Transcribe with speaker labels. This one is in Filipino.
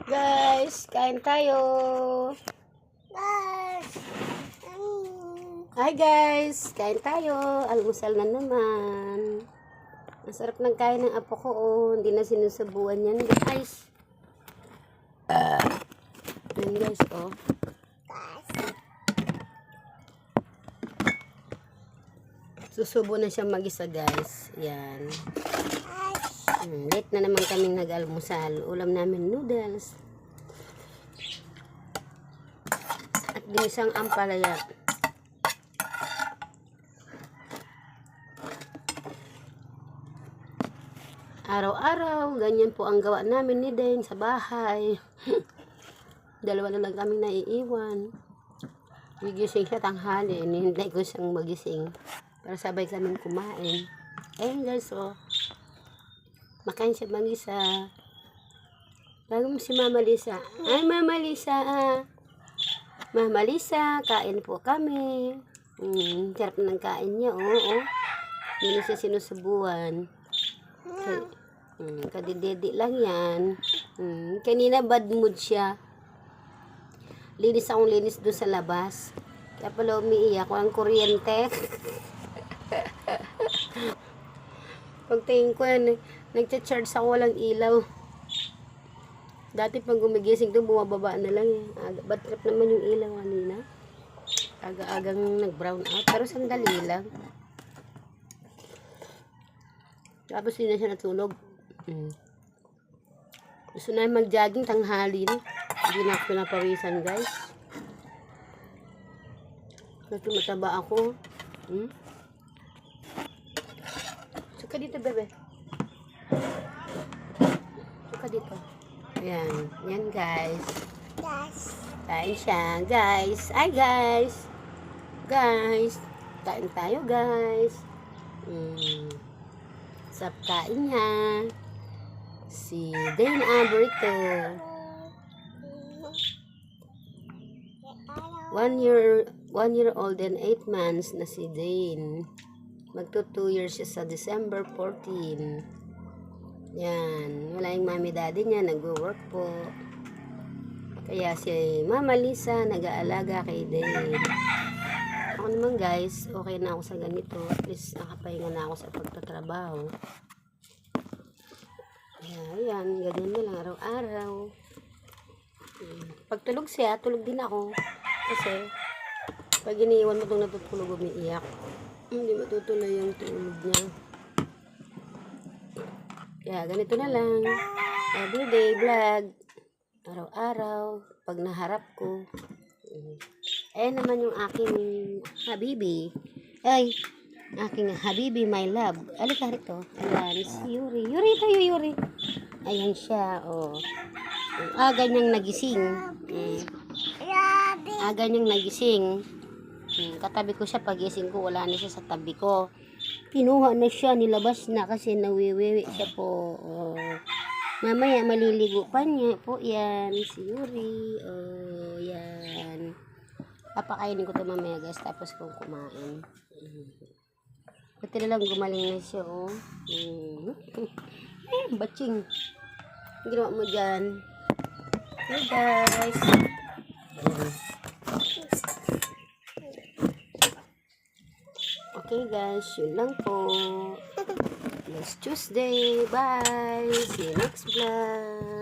Speaker 1: Guys, kain tayo. Hi guys, kain tayo. Almusal na naman. Masarap ng kain ng apo ko. Oh. Hindi na sinusubuan yan guys. Yan guys, oh. Susubo na siya mag-isa guys. Yan. Late na naman kaming nag-almusal. Ulam namin noodles. At ginisang ampalaya. Araw-araw, ganyan po ang gawa namin ni Dane sa bahay. Dalawa na lang kaming naiiwan. Gigising siya tanghali. Hinihintay ko siyang magising. Para sabay kaming kumain. Ayun guys, oh. Makain siya mag-isa. Bago mo si Mama Lisa. Ay, Mama Lisa. Mama Lisa, kain po kami. Sarap ng kain niya, oh. Hindi siya sinusubuan. Kadidedi lang yan. Kanina bad mood siya. Linis akong linis doon sa labas. Kaya pala umiiyak. Walang kuryente. Pagtingin ko yan, nagcha-charge ako, walang ilaw. Dati pag gumigising doon, bumababa na lang. Bad trip naman yung ilaw kanina. Aga-agang nag-brown out. Pero sandali lang. Tapos hindi na siya natulog. Gusto na mag-jogging tanghali na. Hindi na ako pinapawisan guys. Kasi mataba ako. Suka dito bebe. Suka dito. Ayan. Yan guys. Kain siya guys. Ay guys. Guys. Kain tayo guys. Sap kain niya. Si Dane Alberto. 1 year old and 8 months na si Dane. Magto 2 years siya sa December 14. Yan. Wala yung mami daddy niya. Nag-work po. Kaya si Mama Lisa nag-aalaga kay Dane. Ako naman guys, okay na ako sa ganito. At least nakapahinga na ako sa pagtatrabaho. Ayan, ganyan na lang araw-araw. Pag tulog siya, tulog din ako. Kasi, pag iniiwan mo itong natutulog, umiiyak. Hindi matutuloy yung tulog niya. Kaya, ganito na lang. Everyday vlog. Araw-araw. Pag naharap ko. Ayan naman yung aking habibi. Ay, aking habibi, my love. Alika rito. Ayan, si Yuri. Yuri tayo, Yuri. Ayan siya, oh. Aga niyang nagising. Aga niyang nagising. Katabi ko siya, pagising ko, wala na siya sa tabi ko. Kinuha na siya, nilabas na kasi nawiwiwi siya po. Oh. Mamaya, maliligo pa niya po. Yan, si Yuri. Oh, yan. Papakainin ko ito mamaya guys, tapos kung kumain. Pati na lang gumaling na siya, oh. Batching. Ginawa mo dyan. Hey guys. Okay guys, yun lang po. Next Tuesday. Bye. See you next vlog.